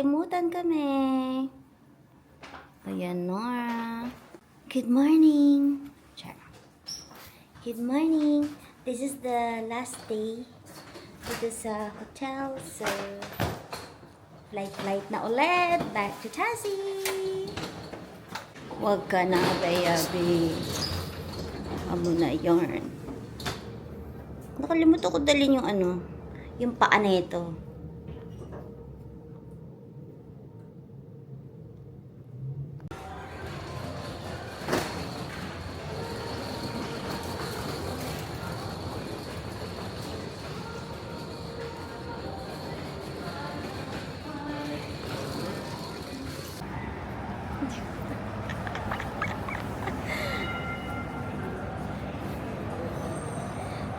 nakalimutan kami. Ayan, Nora. Good morning. Char. Good morning. This is the last day dito sa hotel. So, flight na ulit. Back to Tassie. Huwag ka na, bayabi. Amo na yarn. Nakalimutan ko dalhin yung yung paa na ito.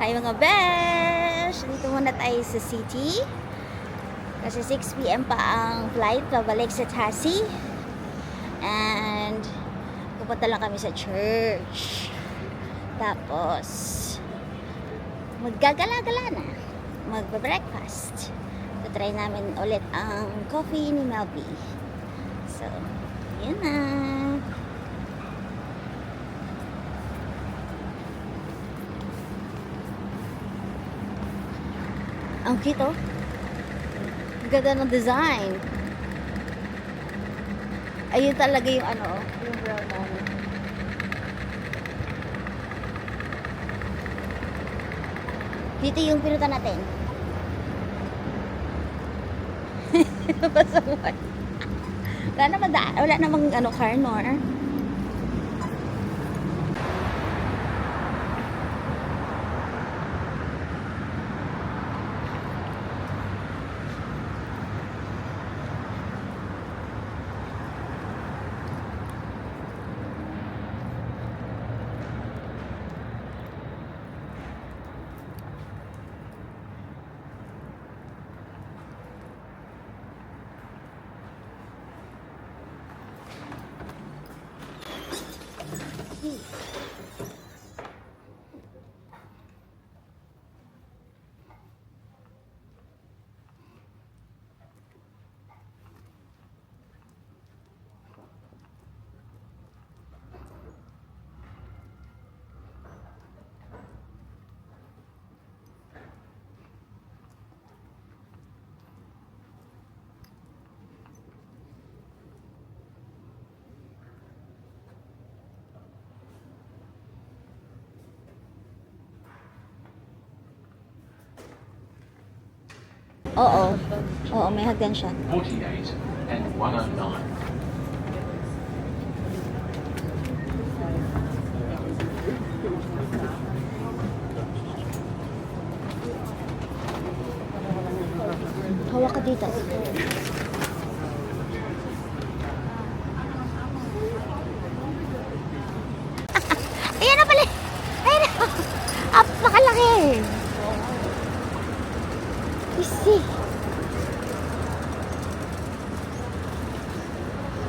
Hi mga besh! Dito muna tayo sa city. Kasi 6 PM pa ang flight pabalik sa Tassie. And pupunta lang kami sa church. Tapos maggagala-gala na. Magbe-breakfast. So try namin ulit ang coffee ni Melby. So, yun na. Ang cute, oh. Ang ganda ng design. Ayun talaga yung yung brown namin. Dito yung pinuta natin. Pasaway. Wala namang car, nor. Oo. Oo, may hagdan siya. 48 and 109. Hawak ka dito. Ayan na pala. Ayan na. Napakalaki. See.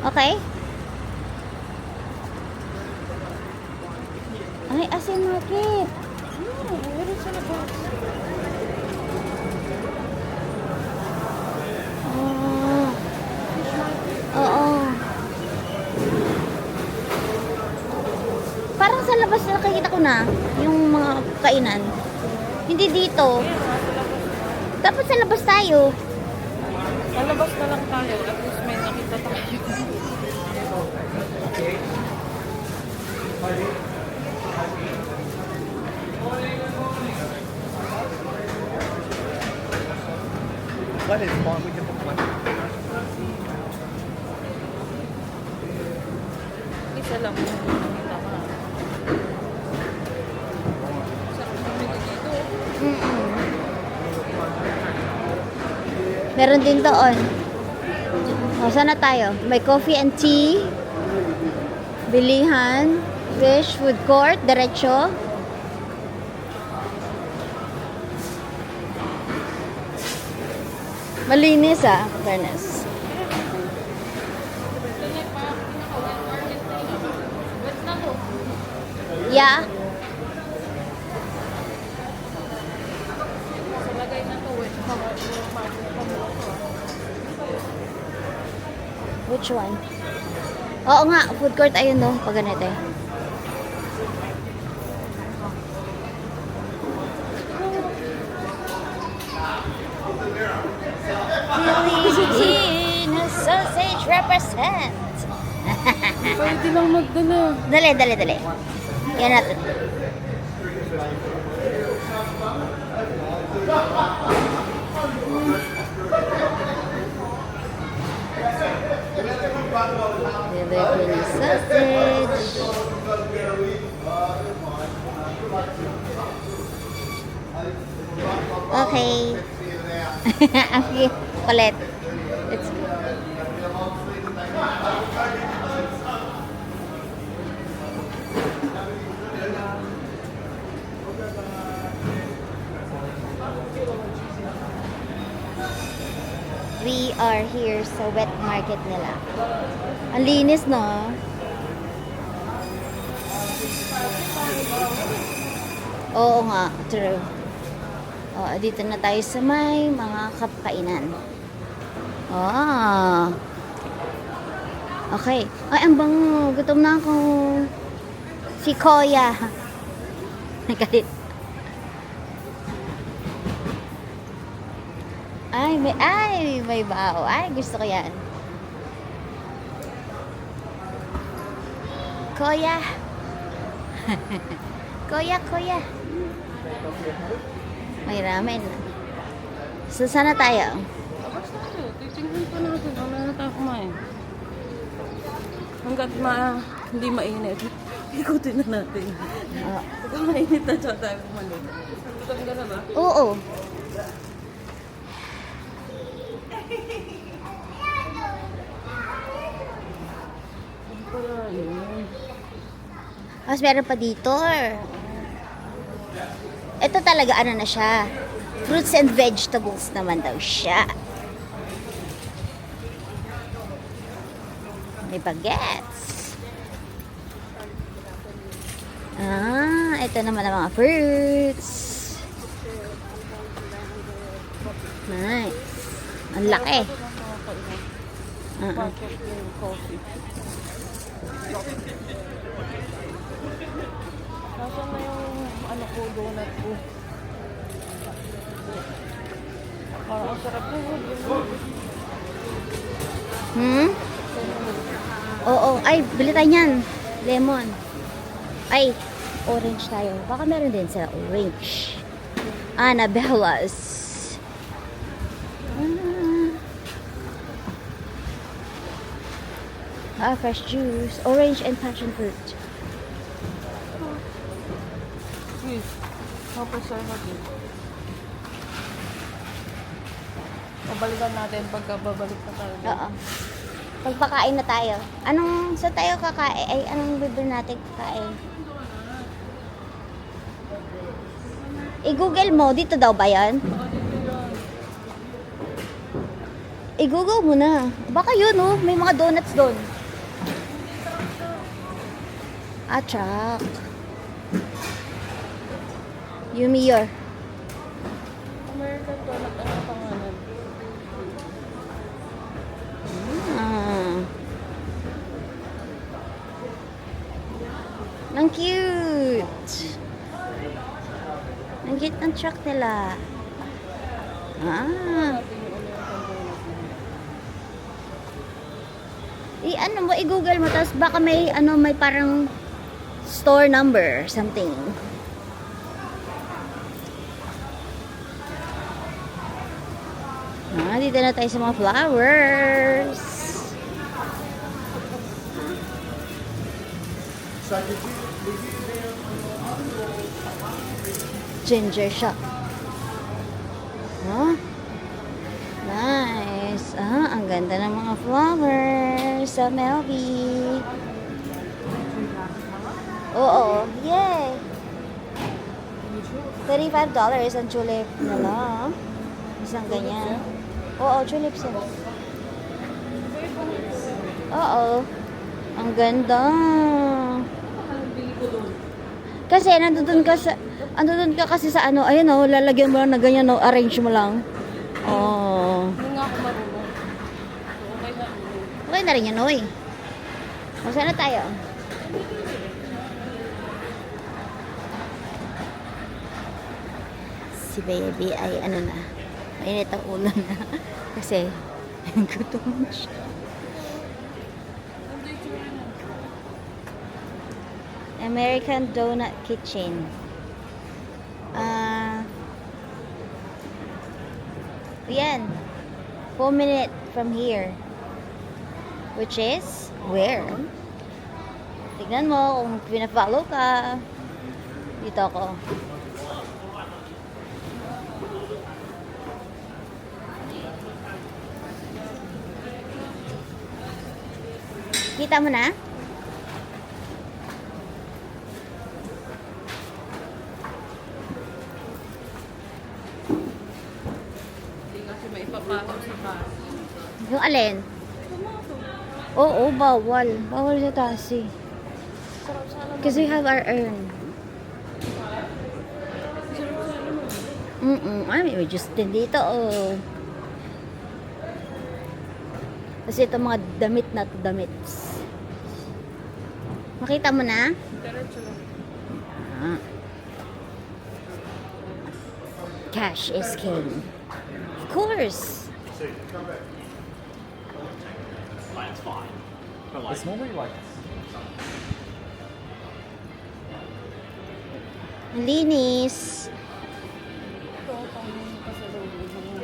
Okay? Ay, Asian market. Meron siya na box. Oo. Parang sa labas nakikita ko na yung mga kainan. Hindi dito. Dapat sa labas tayo. Sa labas na lang tayo. At least may nakita tayo. What is fun? We can book one. Isa lang. Nakita ka. Sarap bumili dito. Meron din doon. O, saan na tayo? May coffee and tea. Bilihan. Fish food court. Diretso. Malinis fairness. Yeah. Sa lagay na to, Which one? Oo nga, food court ayun no, pag ganito eh. Philippine sausage represent. Pwede lang magdala. Dali. Yan natin. Philippine sausage. Okay. Okay, kulit. Let's go. We are here sa wet market nila. Ang linis, no? Oo nga, true. Oh, dito na tayo sa may mga kapkainan. Ah. Okay. Ay, ang bango. Gutom na ako. Si Koya. Nagalit. May bao. Ay, gusto ko yan. Koya. Koya. May ramen. So, sana tayo? Tapos tayo. Titingnan pa natin. Wala na tayo kumain. Hanggat hindi mainit. Ikutin na natin. Pagka mainit na siya tayo kumain. Gutom ka na ba? Oo. Pala yun. Mas meron pa dito. Ito talaga ano na siya. Fruits and vegetables naman daw siya. May bagets. Ito naman ang mga fruits. Nice. Ang laki. Packet yung coffee. Nasaan na yung ano ko, donut ko? Parang ang sarap po. Oo. Ay, bili tayo niyan. Lemon. Ay, orange tayo. Baka meron din sila orange. Annabellas. Fresh juice. Orange and passion fruit. Please, mapaserve din. Pabalikan natin pagka babalik na tayo. Oo. Pagpakain na tayo. Saan tayo kakain? Ay, anong bibili natin kakain? I-google mo. Dito daw ba yan? I-google mo na. Baka yun, oh. May mga donuts doon. Atrak. Yumiyor. American donut, ano ang pangalan? Ang cute. Ang cute ng truck nila. I-ano mo, i-google mo, tapos baka may, may parang store number, something. Dito na tayo sa mga flowers. Ginger shop. Nice. Ang ganda ng mga flowers sa Melby. Oo. Yay! $35 ang tulip nila. Isang ganyan. Oo, tulips yan. Oo. Ang ganda. Kasi nandun ka kasi sa ayun lalagyan mo lang na ganyan, arrange mo lang. Oh. Hindi nga ako marunong. So, okay na. Okay na rin yan, oy. O, saan na tayo? Si baby ay ano na, mainit ang ulo na. Kasi, gutom na siya. American Donut Kitchen. Yan. 4 minutes from here. Which is, where? Tignan mo kung pina-follow ka. Dito ako. Kita mo na? Hindi kasi may ipapasok sa bus. Yung alin? Oo, bawal. Bawal sa taxi. Because we have our earn. Ay, may Justin dito, oh. Kasi ito mga damit na to, damit. Makita mo na? Diretso lang. Ah. Cash is king. Of course. It's normally like Ang linis. Ito, pang pasalubong.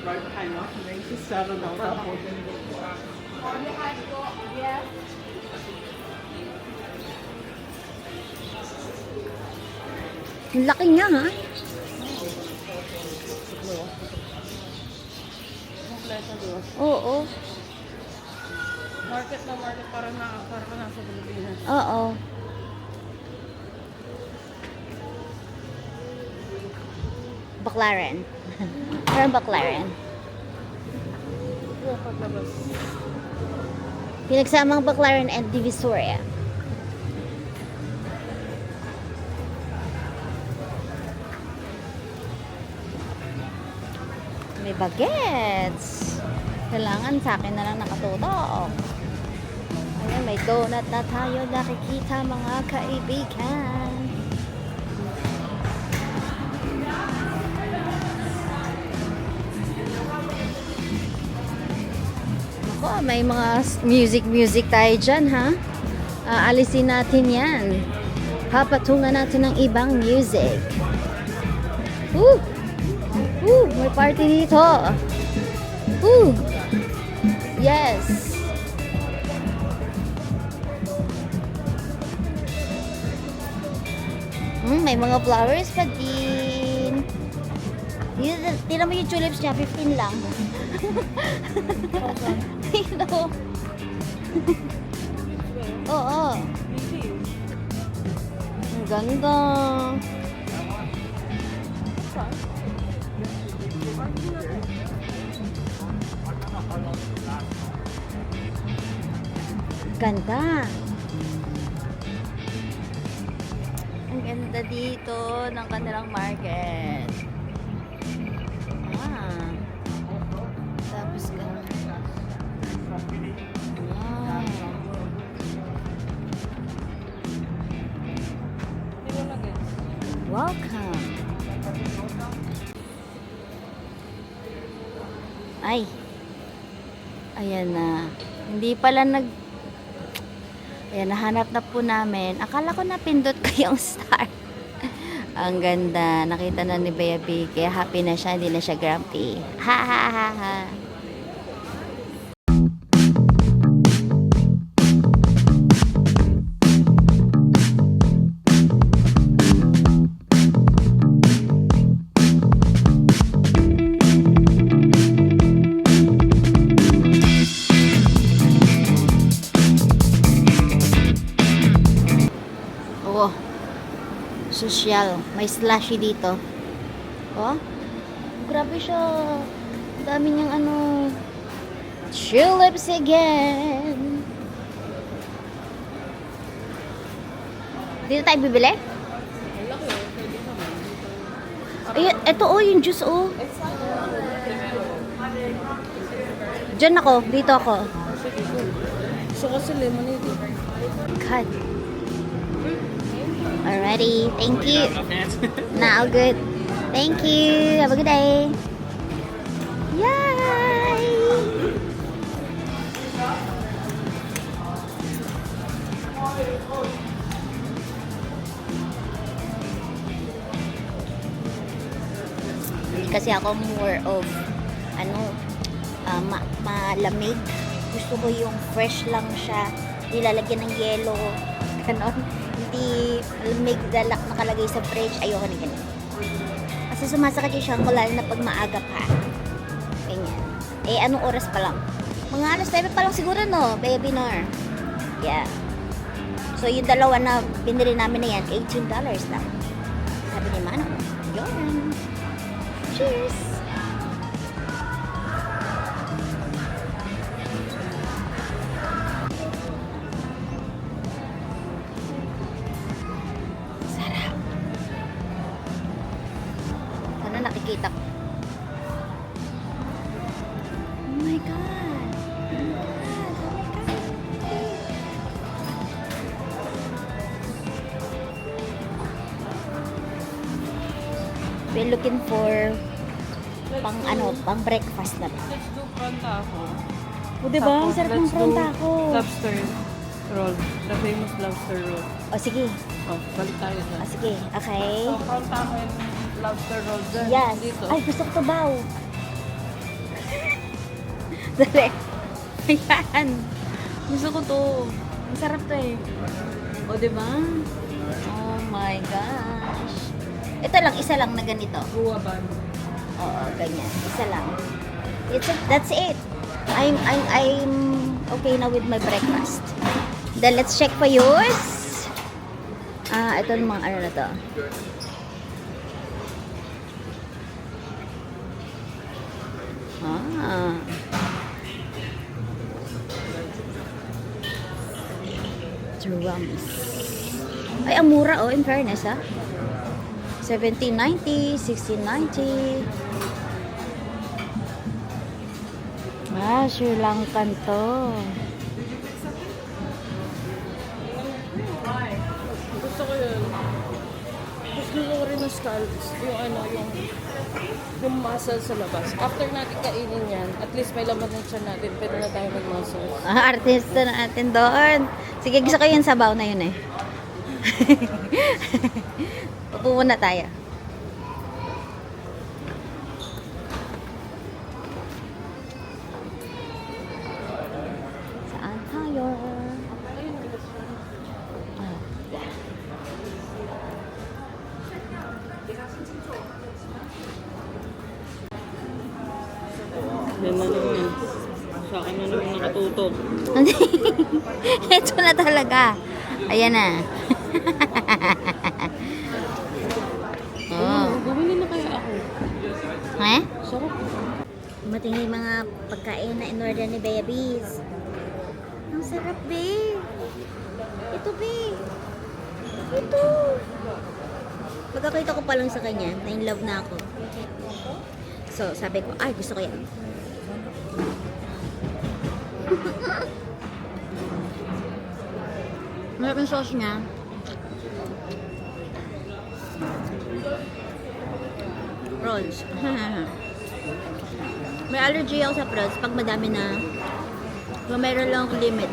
Right behind us. And then she's settled down. Ang laki niya, ha? Kompleto doon. Oo. Market na market para ka nasa Pilipinas. Oo. Baclaren. Parang Baclaren. Ito, paglabas. Pinagsamang Baclaren and Divisoria. May bagets. Kailangan sa akin na lang nakatutok. Ayan, may donut na tayo nakikita mga kaibigan. Ako, may mga music tayo dyan, ha? Aalisin natin yan. Papatungan natin ng ibang music. Woo! Woo! May party dito. Woo! Yes! May mga flowers pa din. Tira mo yung tulips niya, 15 lang. Ito. Oo. Ang ganda. Ganda. Ang ganda dito ng kanilang market. Tapos ka. Welcome. Ay. Ayan na. Hindi pala Ayan, nahanap na po namin. Akala ko napindot ko yung star. Ang ganda. Nakita na ni Baby. Kaya happy na siya. Hindi na siya grumpy. Ha ha ha ha. Oh, social. May slushy dito. Oh, grabe siya. Ang dami niyang ano. Tulips again. Dito tayo bibili? Ay, ito oh, yung juice oh. Diyan ako. Dito ako. Sige, go. Gusto kasi lemonade eh. God. Alrighty. Thank you. Nah, all good. Thank you. Have a good day. Yay! Kasi ako more of malamig. Gusto ko yung fresh lang siya, nilalagyan ng yelo, ganon. Hindi malamig nakalagay sa fridge. Ayoko na ganun. Kasi sumasakit yung siyang ko, lalo na pag maaga pa. Ganyan. Eh, anong oras pa lang? Mga alas 9 pa lang siguro, no? Baby Nor. Yeah. So, yung dalawa na binili namin na yan, $18 lang. Sabi ni Manong, yun. Cheers! Sarap. Sana nakikita ko. Oh my God! Oh my God! Oh my God! We're looking for pang breakfast na ba? Let's do pronta ako. O diba? Ang sarap ng pronta ko. Lobster roll. The famous lobster roll. O sige. Oh, balik tayo O dyan. sige. Okay. So, pronta ako yung lobster roll dyan. Yes. Dito. Ay, gusto ko tabaw. Dali. Ayan. Gusto ko to. Ang sarap to eh. O diba? Oh my gosh. Ito lang, isa lang na ganito. Guwaban. Oo, ganyan. Isa lang. That's it. I'm okay na with my breakfast. Then let's check for yours. Ito yung mga ano na to. Drums. Ay, ang mura in fairness $17.90, $16.90. Sri Lankan to. Gusto ko yun. Gusto ko rin ng scallops. Yung muscle sa labas. After natin kainin yan, at least may laman ng tiyan natin. Pwede na tayo mag-muscle. Artista natin doon. Sige, gusto ko yung sabaw na yun eh. Upo muna tayo. Saan tayo? Yan na naman. Sa akin na naman nakatutok. Ito na talaga. Ayan na. Bumili na kaya ako. Eh? Sarap. Dumating na yung mga pagkain na in-order ni Babies. Ang sarap, be. Ito, be. Ito. Pagkakita ko pa lang sa kanya, na in love na ako. So, sabi ko, ay, gusto ko yan. Masarap yung sauce niya. Prawns. May allergy ako sa prawns pag madami na. Kung mayroon lang akong limit.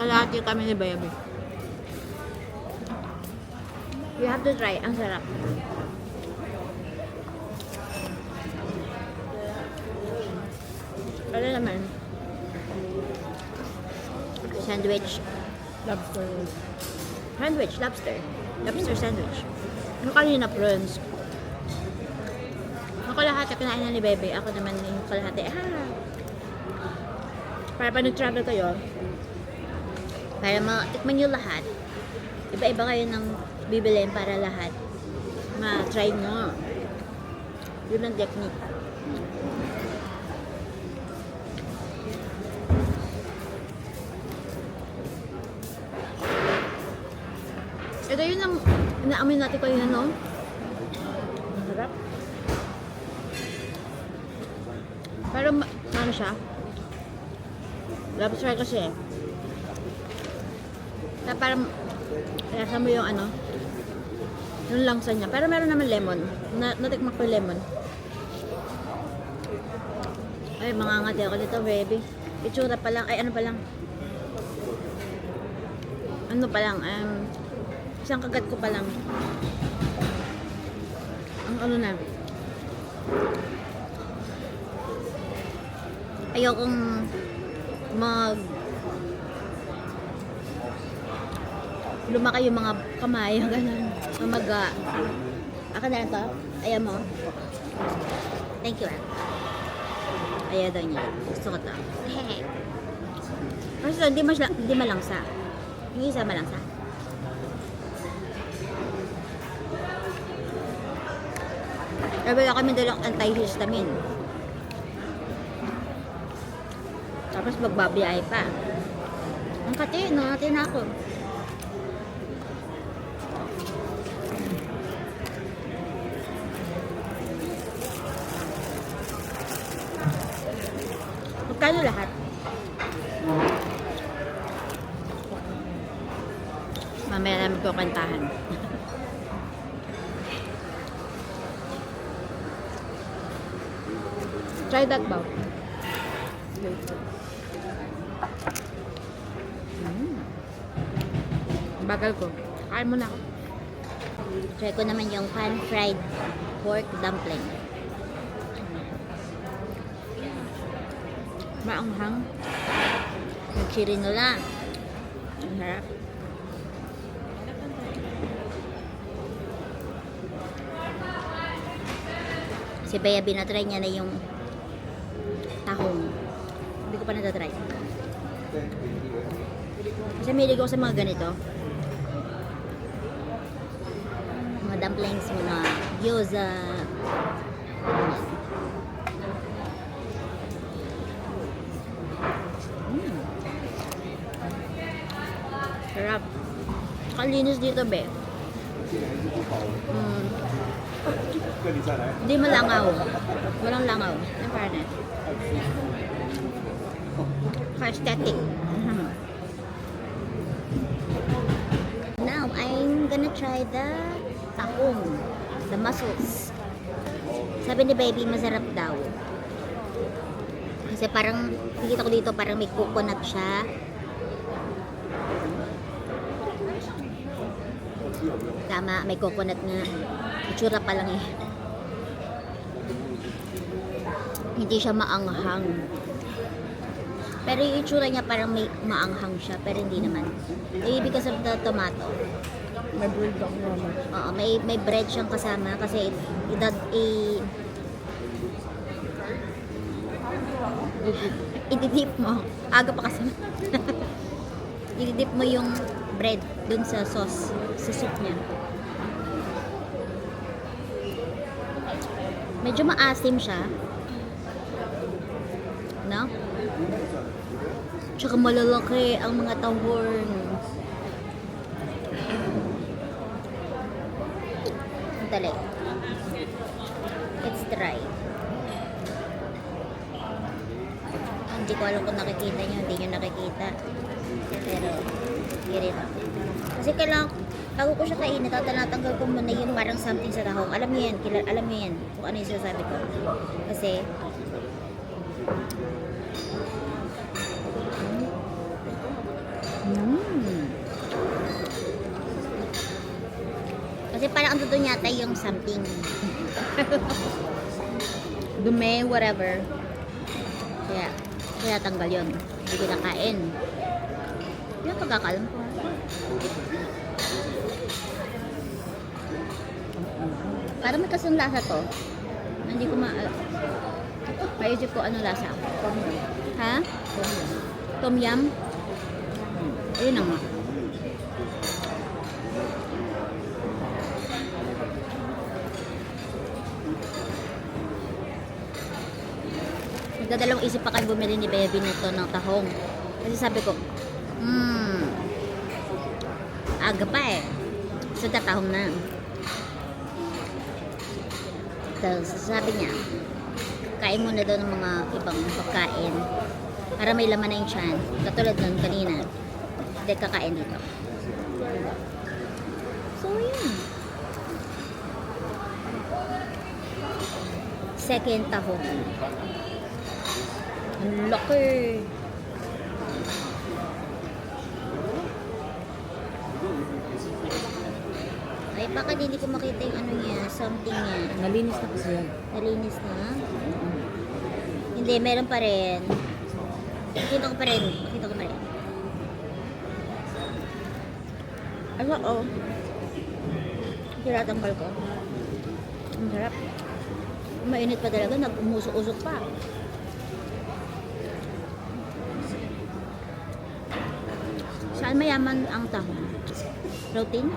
Kalahati kami ni Bayabi. You have to try. Ang sarap. Ano naman? Sandwich. Lobster roll. Sandwich, lobster. Lobster sandwich. Ano kanina, prawns? Ako lahat, kinain na ni Bebe. Ako naman yung kalahati. Para pa nag-travel kayo, para matikman nyo lahat, iba-iba kayo ng bibilin para lahat ma-try nyo. Yun ang technique. Ito yun ang inaamin natin kanina, no? Sarap. Pero, ano siya? Lobster kasi eh. Kaya parang, lasa mo yung ano, yung langsa niya. Pero meron naman lemon. Natikmak ko yung lemon. Ay, mangangati ako dito, baby. Itsura pa lang. Ay, ano pa lang. Ano pa lang. Isang kagat ko pa lang. Ang ano na. Ayokong lumaki yung mga kamay, ganun. Mamaga. Aka na lang to? Ayaw mo? Thank you, ayaw daw niya. Gusto ko to. Hehe. Kasi hindi malangsa. Yung isa malangsa. Wala kami dalang anti-histamine. Tapos magbabiyay pa. Ang kati, nangatin ako. Magkano lahat? Mamaya namin ko kantahan. Try that ba? Bagal ko. Kain mo na ako. Try ko naman yung pan-fried pork dumpling. Maanghang. Nagchirinola. Ang harap. Si Bea, binatry niya na yung tahong. Hindi ko pa natatry. Kasi mahilig ako sa mga ganito. Mga dumplings, mga gyoza. Sarap. Kalinis dito, Be. Hindi malangaw. Walang langaw. Ang fairness. Ka-aesthetic. Now, I'm gonna try the tahong. The mussels. Sabi ni baby, masarap daw. Kasi parang, nakikita ko dito, parang may coconut siya. Tama, may coconut nga. Itsura pa lang eh. Hindi siya maanghang. Pero yung itsura niya parang may maanghang siya, pero hindi naman. Maybe because of the tomato. May bread lang naman. Oo, may bread siyang kasama kasi ididip mo. Aga pa kasi. Ididip mo yung bread dun sa sauce, sa soup niya. Medyo maasim siya. No? Tsaka malalaki ang mga tahong. Dali. Let's try. Hindi ko alam kung nakikita nyo. Hindi nyo nakikita. Pero, ganito. Kasi kailangan, bago ko siya kainin, tatanggal ko muna yung parang something sa tahong. Alam nyo yan. Alam nyo yan. Kung ano yung sinasabi ko. Kasi, kasi parang ang doon yata yung something. Dumi, whatever. Kaya tanggal yun. Hindi ko nakain. Yung pagkakalam ko. Parang may kasong lasa to. Hindi ko maisip ko anong lasa. Ha? Tom yum? Ayun na nga. Nagdadalawang isip pa kayo bumili ni baby nito ng tahong. Kasi sabi ko, aga pa eh. So, tatahong na. Tapos, sabi niya, kain muna daw ng mga ibang pagkain para may laman na yung tiyan. Katulad nun kanina. Hindi kakain dito. So, yun. Second tahong. Ang laki. Ay, baka hindi ko makita yung ano niya, something niya. Malinis na kasi yan. Nalinis na. Hindi, meron pa rin. Nakita ko pa rin. Nakita ko pa rin. Ano, oh. Tinatanggal ko. Ang sarap. Mainit pa talaga. Nag-umusok-usok pa. Saan mayaman ang tahong? Protein?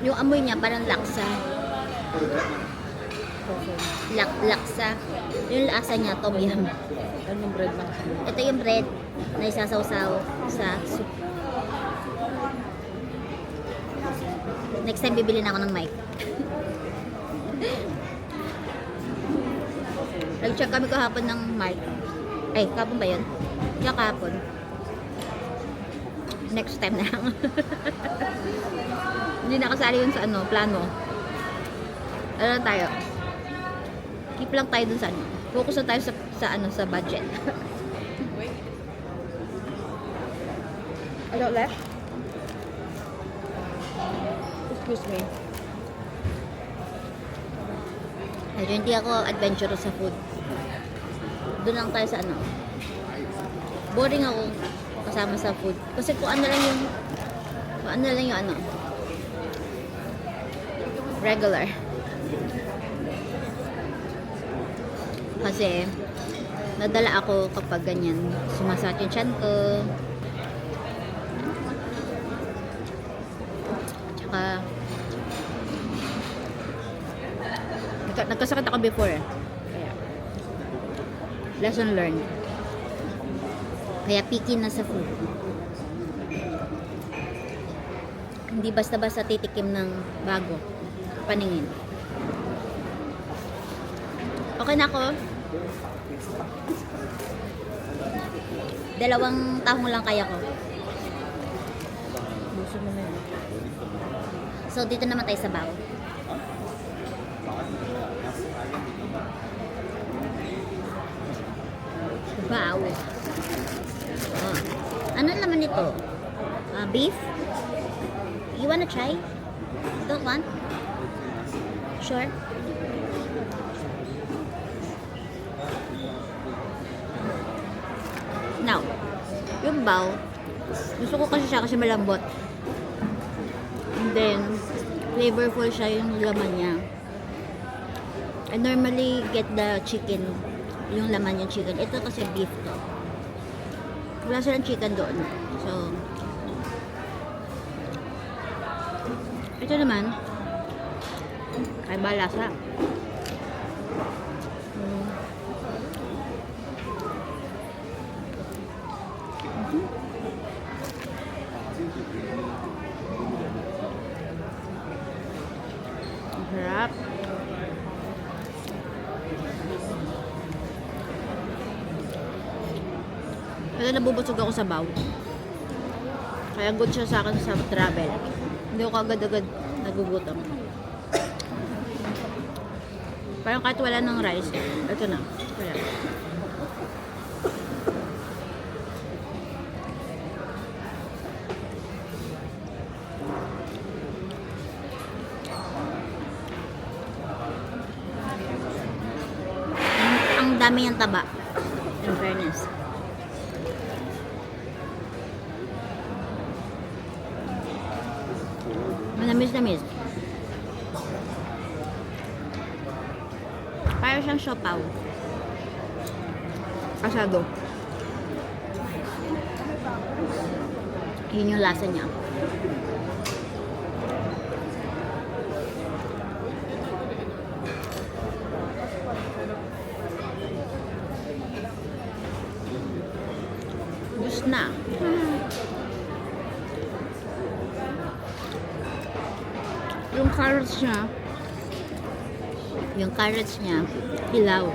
Yung amoy niya parang laksa. Laksa. Yung lasa niya, tom yum. Ano yung bread na kasi? Ito yung bread na isasawsaw sa soup. Next time bibili na ako ng mic. Nag-check kami kahapon ng mic. Ay, kahapon ba yun? Kaya kahapon. Next time na lang. Hindi nakasali yun sa ano, plano. Ano lang tayo? Keep lang tayo dun sa ano. Focus na tayo sa budget. Ano left? Excuse me. Medyo hindi ako adventurous sa food. Doon lang tayo sa ano. Boring ako kasama sa food. Kasi kung ano lang yung ano. Regular. Kasi nadala ako kapag ganyan. Sumasakit yung tiyan ko. Tsaka nagkasakit ako before eh. Kaya lesson learned. Kaya picky na sa food. Hindi basta-basta titikim ng bago. Paningin. Okay na ako. 2 tahong lang kaya ko. Buso mo na yun. So, dito naman tayo sa baw. Baw. Oh. Ano naman ito? Beef? You wanna try? Don't want? Sure? Now, yung baw, gusto ko kasi siya kasi malambot. And then, flavorful siya yung laman niya. I normally get the chicken, yung laman yung chicken. Ito kasi beef to. Wala silang chicken doon. So, ito naman, ay balasa. Sarap. Kaya nabubusog ako sa baw. Kaya good siya sa akin sa travel. Hindi ako agad-agad nagugutom. Parang kahit wala ng rice, ito na. Kaya. Ang dami yung taba. In fairness. Manamis-namis. Parang siyang siopaw. Asado. Yun yung lasa niya. na. Yung carrots niya, hilaw.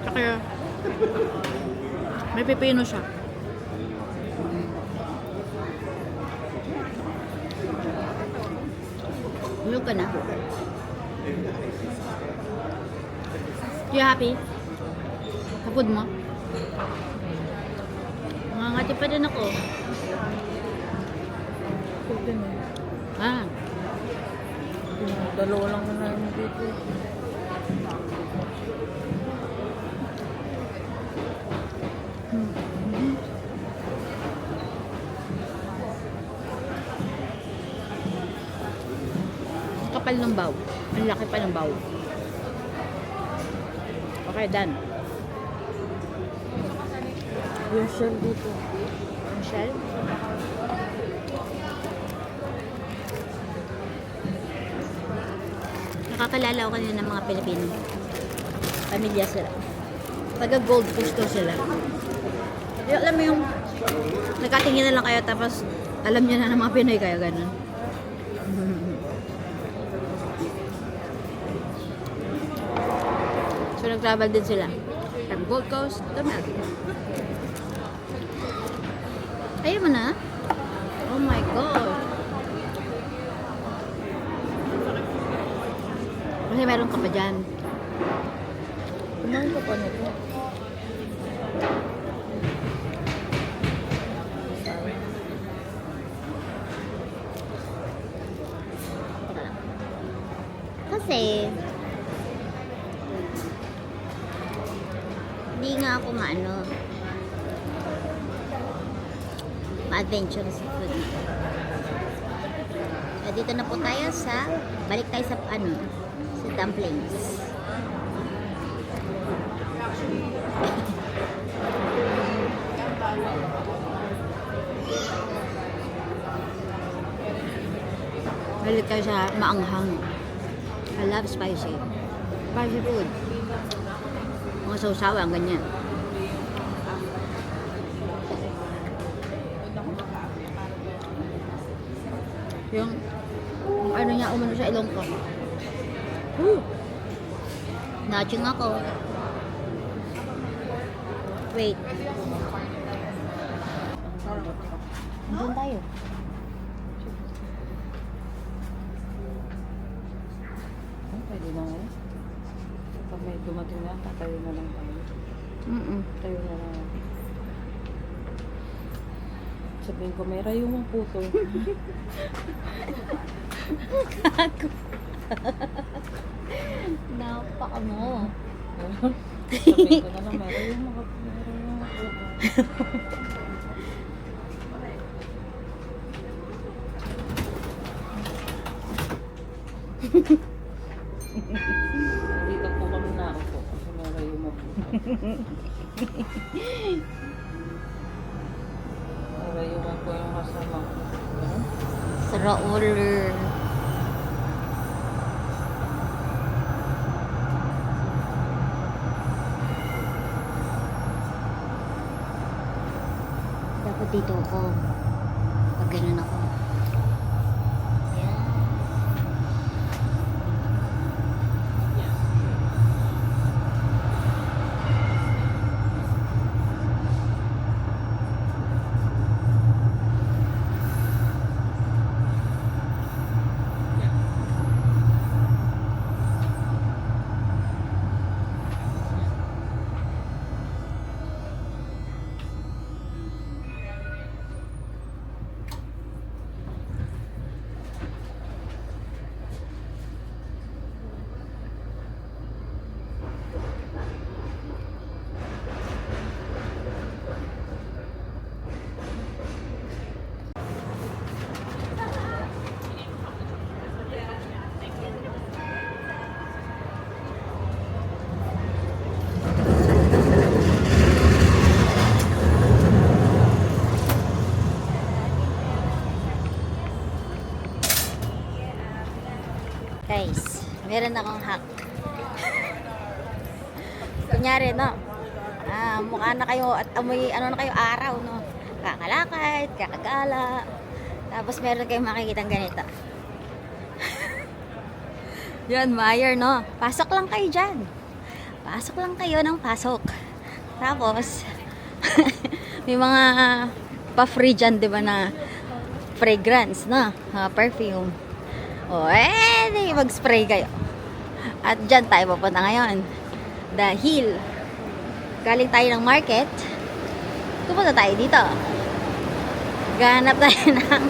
Tsaka may pipino siya. Bulog ka na. You happy? Kapod mo? Mangangati pa din ako. Ah, Dalawa lang na namin dito. kapal ng baw. Ang laki pa ng baw. Okay, done. Yung shell dito. Ang shell. Nakakalala ko kanina ng mga Pilipino. Pamilya sila. Taga Gold Coast daw sila. Di, alam mo yung nagkatingin na lang kayo tapos alam niyo na ng mga Pinoy kayo ganun. So nag-travel din sila. From Gold Coast to Melbourne. Ayaw mo na? Oh my God. Kasi meron ka pa dyan. Kumain ka pa nito. Kasi hindi nga ako ma-adventure sa food. So, dito na po tayo sa balik tayo sa sa dumplings. Balik tayo sa maanghang. I love spicy. Spicy food. Mga sausawan, ganyan. Yung ano niya, umano sa ilong ko. Naching ako. Wait. Doon tayo. Pwede na ngayon. Pag may dumating na, tatayo na lang tayo. Tayo na lang. Sabihin ko, may rayo mong puto. Napaka mo. Sabihin ko na lang, may rayo mong puto. Dito po kami naupo kasi may rayo mong puto. May rayo mong po yung kasama ko. Sa Raul. Dapat dito ako. Pag ganun ako. Yan. guys, meron akong hack. Kunyari, no? Mukha na kayo at amoy, ano na kayo, araw, no? Kakalakad, kakagala. Tapos meron kayong makikita ganito. Yan, Meyer, no? Pasok lang kayo dyan. Pasok lang kayo ng pasok. Tapos, may mga pa-free dyan, di ba, na fragrance, no? Perfume. O, di mag-spray kayo. At dyan tayo papunta ngayon. Dahil, galing tayo ng market, pupunta tayo dito. Ganap tayo ng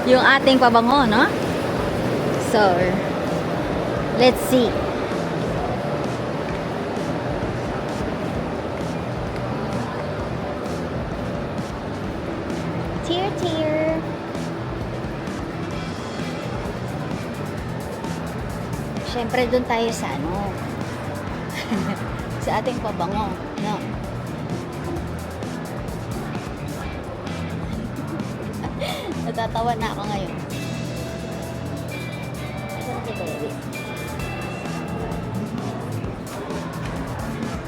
yung ating pabango, no? So, let's see. Tear. Siyempre, dun tayo sa ano, sa ating pabango, no? Natatawa na ako ngayon. Saan si baby?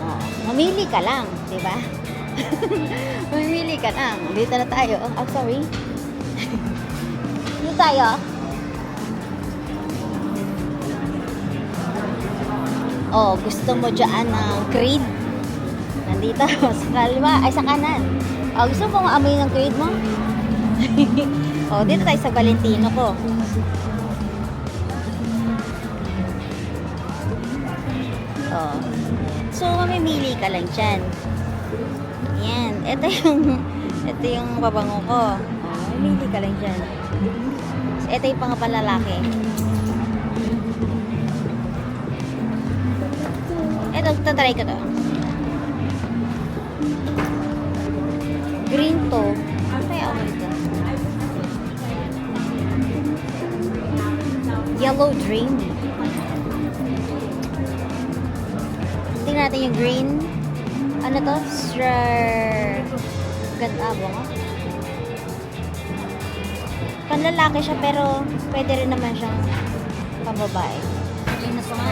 Oh, mamili ka lang, di ba? Mamili ka lang. Dito na tayo. Oh, sorry. Dito tayo. Oh, gusto mo dyan ng Creed? Nandito, sa kaliwa, ay sa kanan. Oh, gusto mo amoy ng Creed mo? Oh, dito tayo sa Valentino ko. Oh. So, mamimili ka lang dyan. Yan. Ito yung pabango ko. Oh, mamimili ka lang dyan. So, ito yung pangapalalaki. Ito, tatry ko to. Green to. Ano kaya ako ito? Yellow Dream. Tingnan natin yung green. Ano to? Ganda mo. Panlalaki siya pero pwede rin naman siyang pambabae. Tingnan ko nga.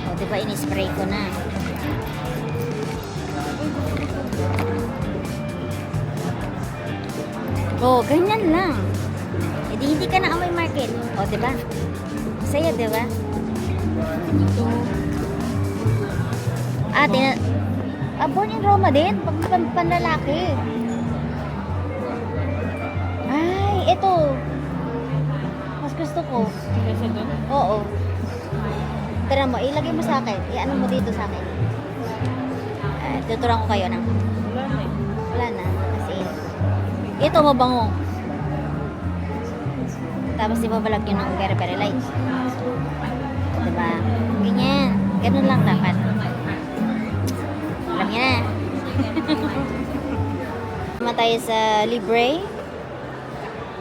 O, diba in-spray ko na. Oh, ganyan lang. Hindi ka na amoy market. O, diba? Masaya, diba? Born in Roma din. Panlalaki. Ay, ito. Mas gusto ko. Kesa doon? Oo. Tara mo, ilagay mo sa akin. Iano mo dito sa akin. Tuturuan ko kayo ng. Wala na eh. Wala na. As in. Ito, mabango. Tapos ibabalag yun ng very, very light. Diba? Ganyan. Ganun lang dapat. Alam niya na. Naman tayo sa Libre.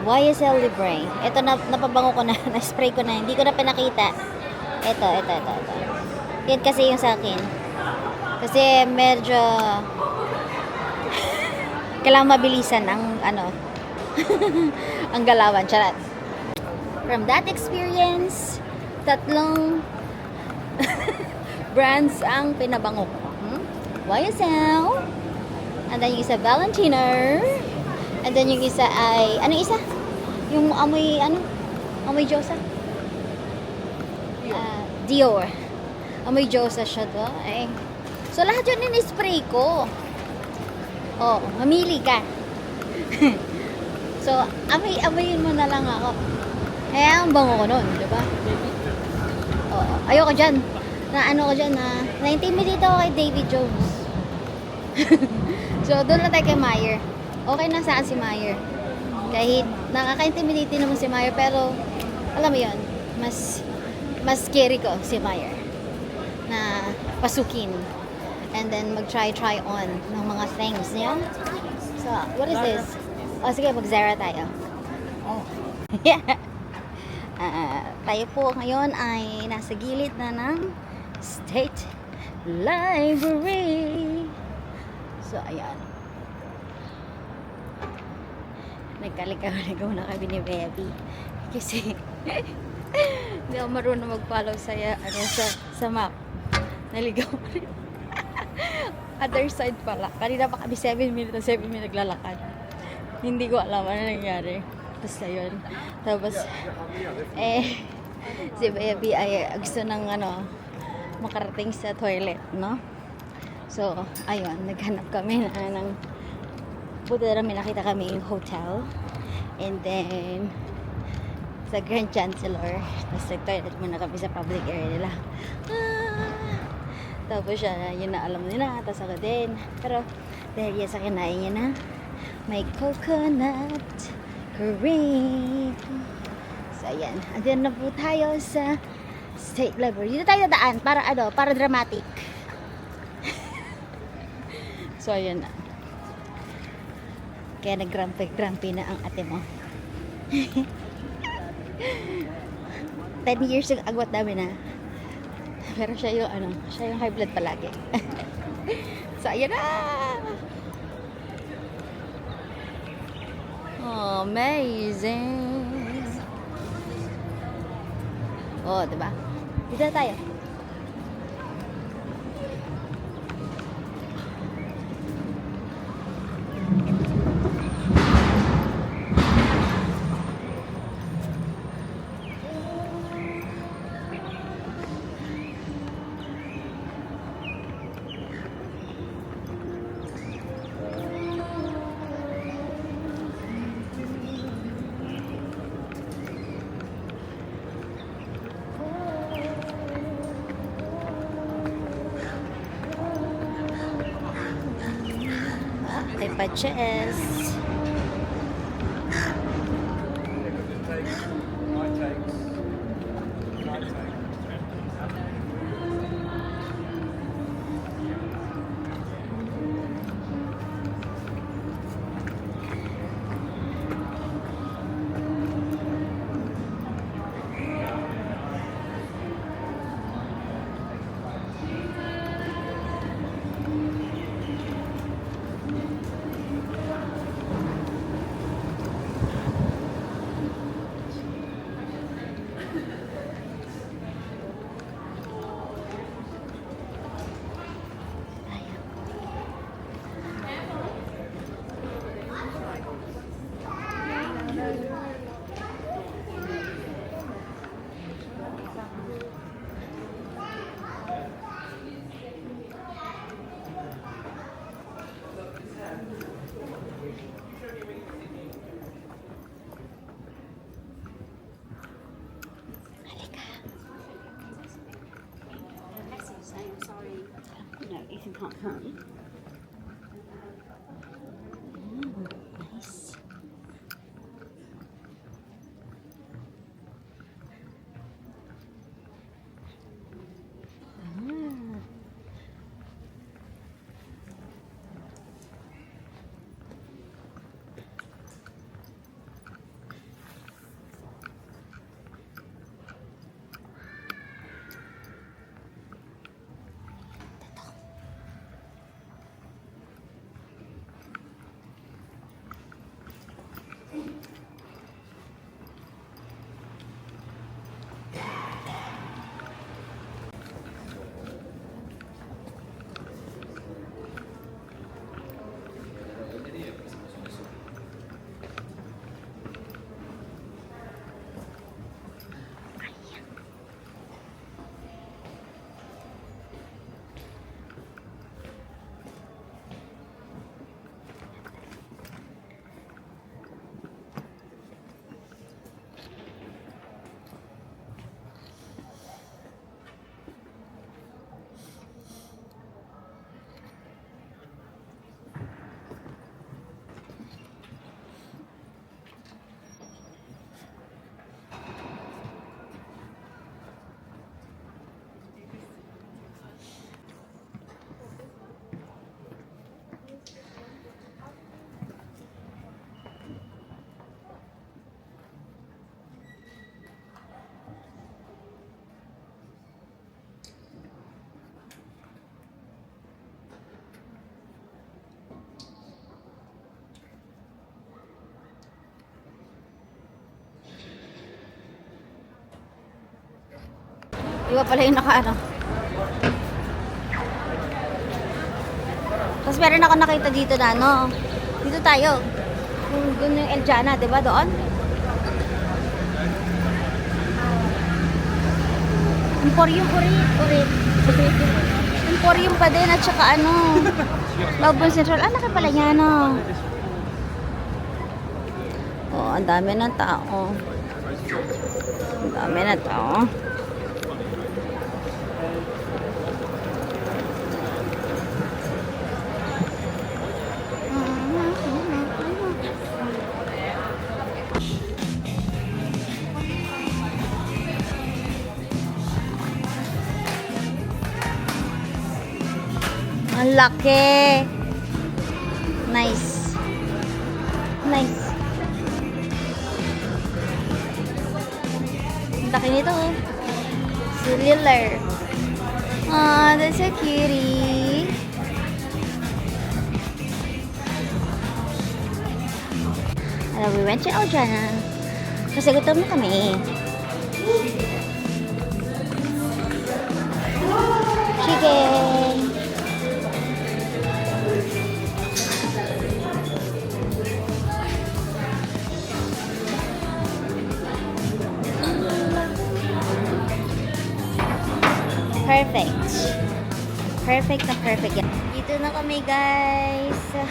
YSL Libre. Ito napabango ko na. Na-spray ko na. Hindi ko na pinakita. Ito. Yan kasi yung sa akin. Kasi medyo kailangan mabilisan ang ano ang galawan. Charat. From that experience, 3 brands ang pinabango ko. YSL, and then yung isa Valentino, and then yung isa ay, anong isa? Yung amoy, amoy Diyosa? Dior. Amoy Diyosa siya to. Ay. So, lahat yun in-spray ko. Oh, mamili ka. So, amoyin mo na lang ako. Ang bango ko nun, diba? Oo. Ayoko dyan. Na-intimidate ako kay David Jones. So, doon na tayo kay Meyer. Okay na saan si Meyer. Kahit nakaka-intimidate din naman si Meyer, pero alam mo yun, mas scary ko si Meyer na pasukin and then mag-try on ng mga things niya. So, what is this? Oh, sige, mag-Zara tayo. Oh. Yeah. Tayo po ngayon ay nasa gilid na ng State Library. So, ayan. Nagkaligaw-ligaw na kami ni Baby. Kasi Hindi ako marunong mag-follow sa map. Naligaw pa rin. Other side pala. Kanina pa kami 7 minutes naglalakad. Hindi ko alam ano nangyari. Basta yun. Tapos, si Baby ay gusto ng makarating sa toilet, no? So, ayun, naghanap kami ng buti na may nakita kami yung hotel. And then, sa Grand Chancellor. Tapos nag-toilet muna kami sa public area nila. Tapos siya, yun na alam nila. Tapos ako din. Pero, dahil yan sa kinain niya na, may coconut cream. So, ayan. Andyan na po tayo sa State Library. Dito tayo daan para dramatic. So, ayan na. Kaya nag-grumpy na ang ate mo. 10 years yung agwat namin na. Pero siya yung high blood palagi. So, ayan na! Oh, amazing! Oh, diba? Dito na tayo. May patches. No, Ethan can't come. Nice. Iba pala yung naka-ano. Tapos meron ako nakita dito na ano. Dito tayo. Doon yung Eljana, di ba doon? Emporium urit. Emporium pa din at saka ano. Laubon Central. Ah, laki pala niya, no? Oh, ang dami ng tao. Ang dami ng tao. Ang laki. Nice. Nice. Ang laki nito. Si Liller. Ah, that's a cutie. Hello, we went to Eljana. Kasi gutom na kami. Chicken. Perfect. Perfect na perfect yan. Dito na kami guys sa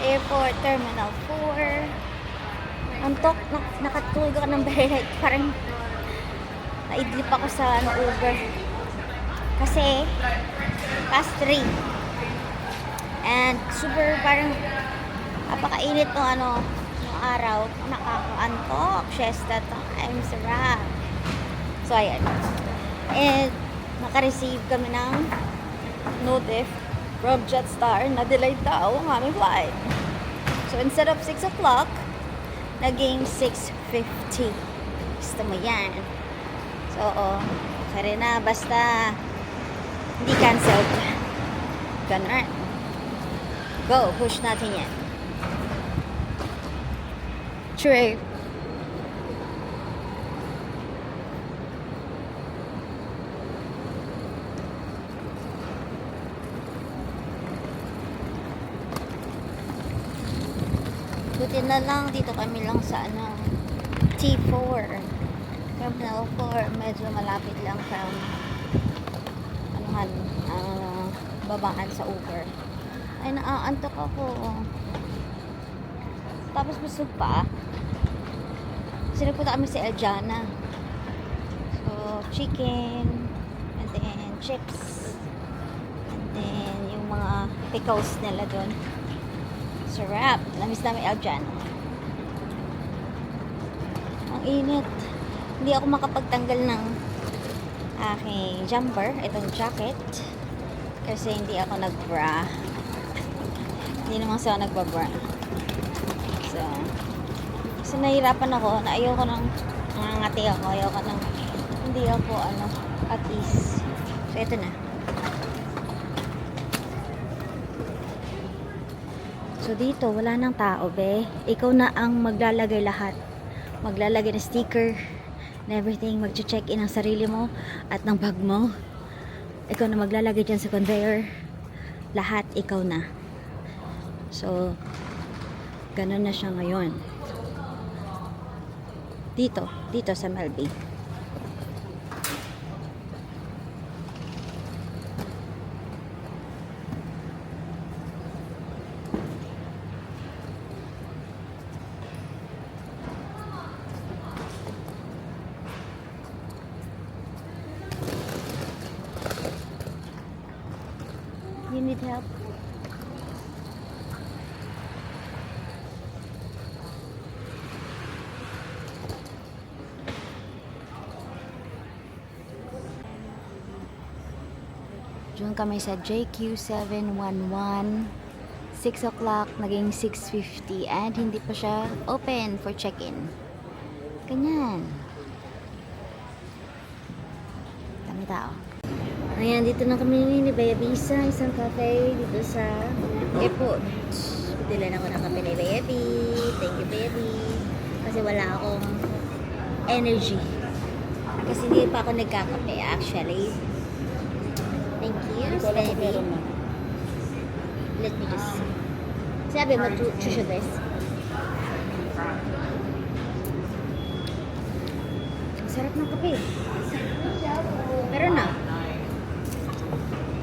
Airport Terminal 4. Antok, nakatulog ako ng bed. Parang naidlip ako sa Uber. Kasi past 3. And super parang apakainit ng araw. Nakakaantok. Siesta time. Sarap. So ayan. And naka-receive kami ng notif from Jetstar na delayed daw ang aming flight. So instead of 6 o'clock, naging 6:50. Gusto mo yan. So, kaya na, basta hindi canceled. Ganun. Go, push natin yan. True. Buti na lang, dito kami lang sa T4. Terminal 4, medyo malapit lang sa babaan sa Uber. Ay, naaantok ako. Tapos busog pa. Kasi nagpunta kami sa Eljana. So, chicken, and then chips, and then yung mga pickles nila doon. Sarap. Namiss namin Eljana. Ang init. Hindi ako makapagtanggal ng aking jumper. Itong jacket. Kasi hindi ako nag-bra. Hindi naman siya nagbabra. So nahirapan ako na ayoko ng nangangati ako. Ayoko ng hindi ako at ease. So ito na. So dito, wala nang tao, be. Ikaw na ang maglalagay lahat. Maglalagay ng sticker and everything. Mag-check-in ang sarili mo at ng bag mo. Ikaw na maglalagay dyan sa conveyor. Lahat, ikaw na. So, ganun na siya ngayon. Dito sa Melby. You need help? Diyan kami sa JQ711. 6 o'clock, naging 6:50 and hindi pa siya open for check-in. Ganyan. Dami tao. Ayan, dito na kami ni Baby sa isang cafe dito sa airport. Bitilan ako ng kape ni Baby. Thank you, Baby. Kasi wala akong energy. Kasi hindi pa ako nagkakape actually. Thank you, Hindi ko alam kung baby. meron na. Let me just see. Sabi mo, choose this. Ang sarap ng kape. Meron na.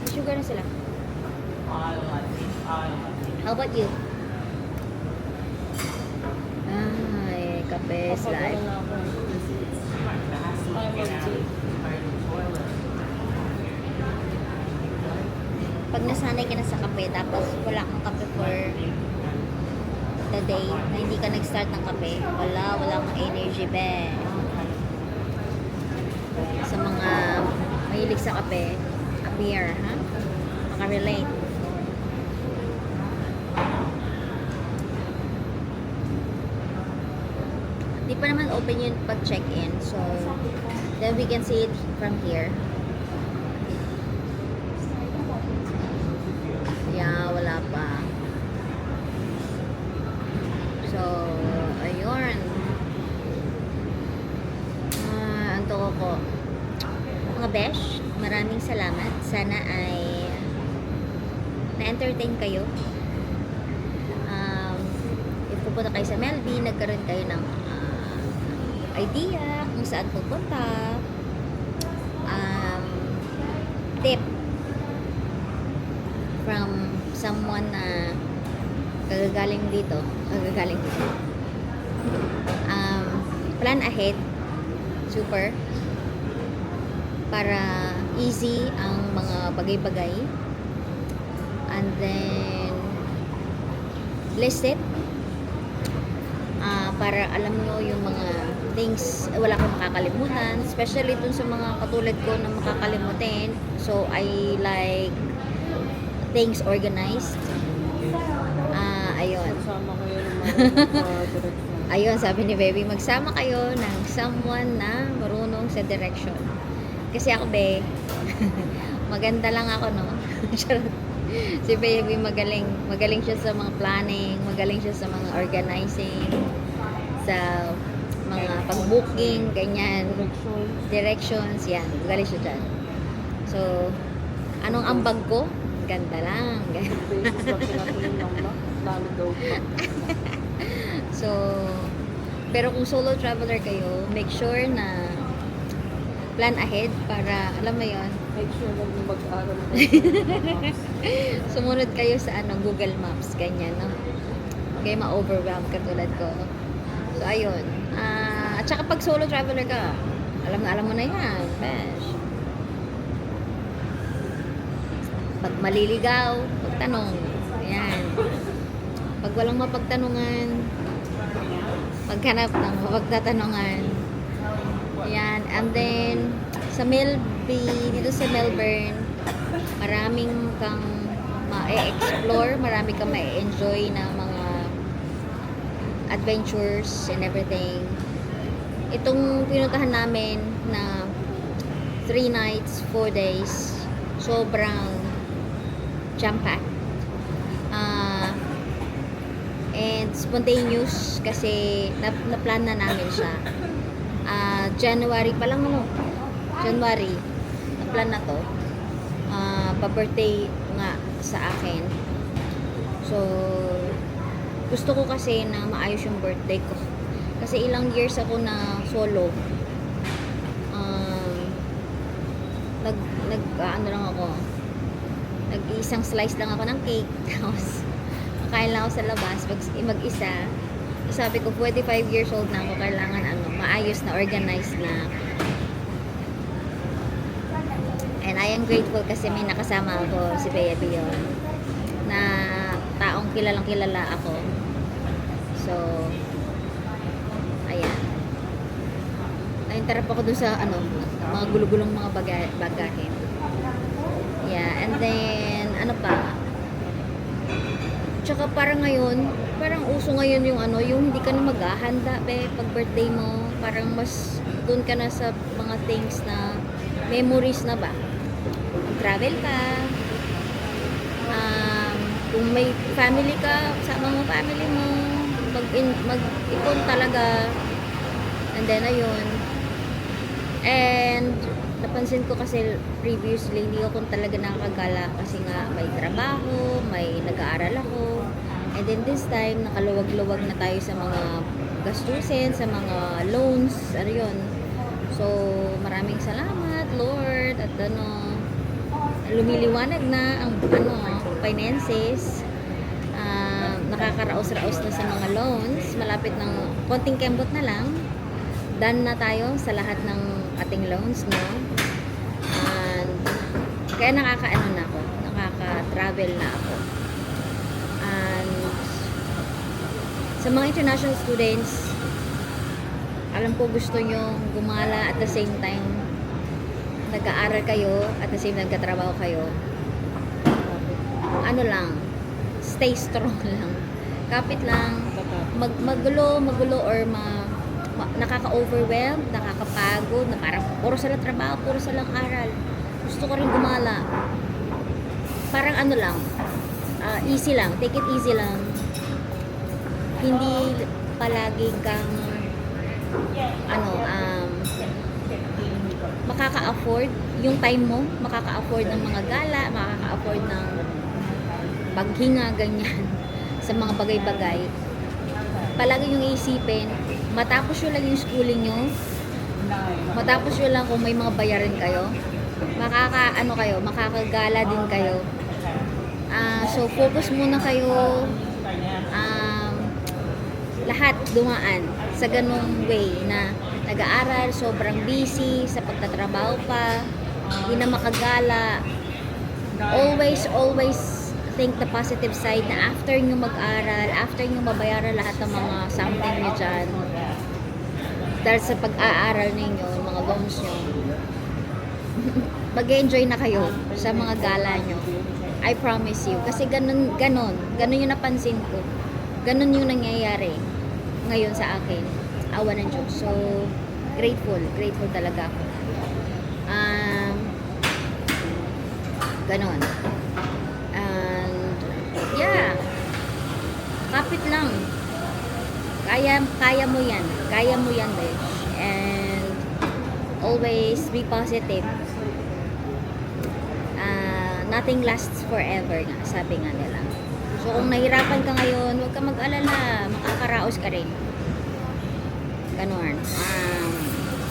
May sugar na sila. How about you? Ay, kape is Kapag life. ano na ako. Ay, mag-tea. Pag nasanay ka na sa kape, tapos wala kang kape for the day, na hindi ka nag-start ng kape, wala kang energy, be. Sa mga mahilig sa kape, a beer, ha? Maka-relate. Di pa naman open yun pag check-in, so then we can see it from here. Yeah, wala pa. So, ayun. Ang toko ko. Mga besh, maraming salamat. Sana ay na-entertain kayo. If pupunta kayo sa Melby, nagkaroon kayo ng idea kung saan pupunta. Tip from someone na kagagaling dito. Plan ahead. Super. Para easy ang mga bagay-bagay. And then list it. Para alam nyo yung mga things wala kang makakalimutan. Especially dun sa mga katulad ko na makakalimutin. So, I like things organized. Ayun. Magsama kayo ng mga direction. Ayun, sabi ni Baby, magsama kayo ng someone na marunong sa direction. Kasi ako, be, maganda lang ako, no? Charot. Si Baby magaling. Magaling siya sa mga planning, magaling siya sa mga organizing, sa mga pag-booking, ganyan. Directions, yan. Magaling siya dyan. So, anong ambag ko? Ganda lang. Basis lang pinatuloy ng lalo daw pa. So, pero kung solo traveler kayo, make sure na plan ahead para, alam mo yon, Make sure na mag-aaral kayo. sumunod kayo sa Google Maps, ganyan, no? Kaya ma-overwhelm katulad ko. So, ayun. At saka pag solo traveler ka, alam mo na yan, besh. Pag maliligaw, pagtanong. Ayan. Pag walang mapagtanungan, maghanap ng mapagtatanungan. Ayan. And then, sa dito sa Melbourne, maraming kang ma-explore, marami kang ma-enjoy na mga adventures and everything. Itong pinuntahan namin na 3 nights, 4 days, sobrang jam-packed. And spontaneous kasi na-plan na namin siya. January pa lang, no? January, na-plan na to. Pa-birthday nga sa akin. So, gusto ko kasi na maayos yung birthday ko. Kasi ilang years ako na solo. Ano lang ako, nag-isang slice lang ako ng cake. Tapos, makain lang ako sa labas, mag-isa. Sabi ko, 45 years old na ako, kailangan maayos na, organized na. And I am grateful kasi may nakasama ako, si Bea Bion, na taong kilalang kilala ako. So, ayan. Na-interrupt ako dun sa, mga gulugulong mga bagahin. Yeah, and then, ano pa? Tsaka parang ngayon, parang uso ngayon yung yung hindi ka na maghahanda, pag birthday mo. Parang mas doon ka na sa mga things na memories na ba? Travel ka. Kung may family ka, sama mo family mo, mag-ipon talaga. And then, ayun. And napansin ko kasi previously hindi ako talaga nakakagala kasi nga may trabaho, may nag-aaral ako. And then this time nakaluwag-luwag na tayo sa mga gastusin, sa mga loans, ano yun. So maraming salamat Lord at lumiliwanag na ang finances. Nakakaraos-raos na sa mga loans, malapit ng konting kembot na lang. Done na tayo sa lahat ng ating loans, no? And kaya nakaka-travel na ako. And sa mga international students, alam ko gusto nyo gumala at the same time nag-aaral kayo, at the same time nagkatrabaho kayo. Ano lang, stay strong lang. Kapit lang, magulo or nakaka-overwhelm, nakakapagod, na parang puro sa lang trabaho, puro sa lang aral. Gusto ko rin gumala. Parang ano lang, easy lang, take it easy lang. Hindi palagi kang makaka-afford yung time mo, makaka-afford ng mga gala, makaka-afford ng paghinga, ganyan, sa mga bagay-bagay. Palagi yung iisipin, matapos yun lang yung schooling nyo, matapos yun lang kung may mga bayarin kayo, makakagala din kayo. So focus muna kayo, lahat dumaan sa ganung way na nag-aaral, sobrang busy sa pagtatrabaho pa, hindi na makagala. Always think the positive side na after nyo mag-aral, after nyo mabayaran lahat ng mga something nyo dyan, dahil sa pag-aaral ninyo, mga loans nyo, mag-enjoy na kayo sa mga gala nyo. I promise you. Kasi ganun yung napansin ko. Ganun yung nangyayari ngayon sa akin. Awa ng Diyos. So, grateful talaga ako. Ganon. And, yeah. Kapit lang. Kaya mo yan. Kaya mo yan, besh. And, always be positive. Nothing lasts forever nga, sabi nga nila. So, kung nahirapan ka ngayon, huwag ka mag-alala. Makakaraos ka rin. Ganon.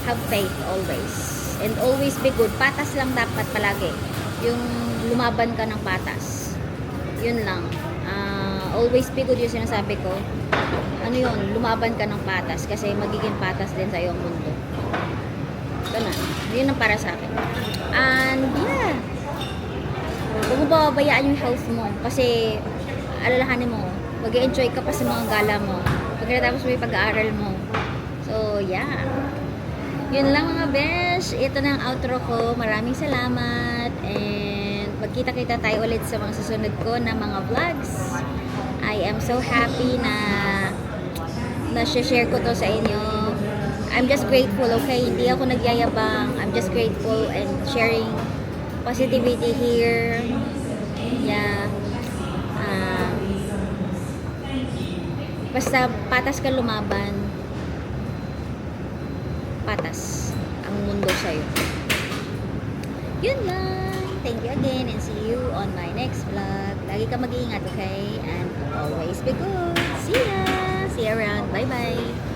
Have faith always. And always be good. Patas lang dapat palagi. Yung lumaban ka ng patas. Yun lang. Always be good yung sinasabi ko. Ano yun? Lumaban ka ng patas. Kasi magiging patas din sa iyong mundo. Ganon. Yun ang para sa akin. And yeah. Huwag mo babayaan yung health mo. Kasi alalahanin mo, mag-enjoy ka pa sa mga gala mo. Pagkatapos mo yung pag-aaral mo. So, yeah. Yun lang mga besh. Ito na ang outro ko. Maraming salamat. And magkita-kita tayo ulit sa mga susunod ko na mga vlogs. I am so happy na share ko to sa inyo. I'm just grateful, okay? Hindi ako nagyayabang. I'm just grateful and sharing positivity here. Yeah. Basta patas ka lumaban, patas ang mundo sa'yo. Yun lang. Thank you again and see you on my next vlog. Lagi ka mag-iingat, okay? And always be good. See ya! See you around. Bye-bye!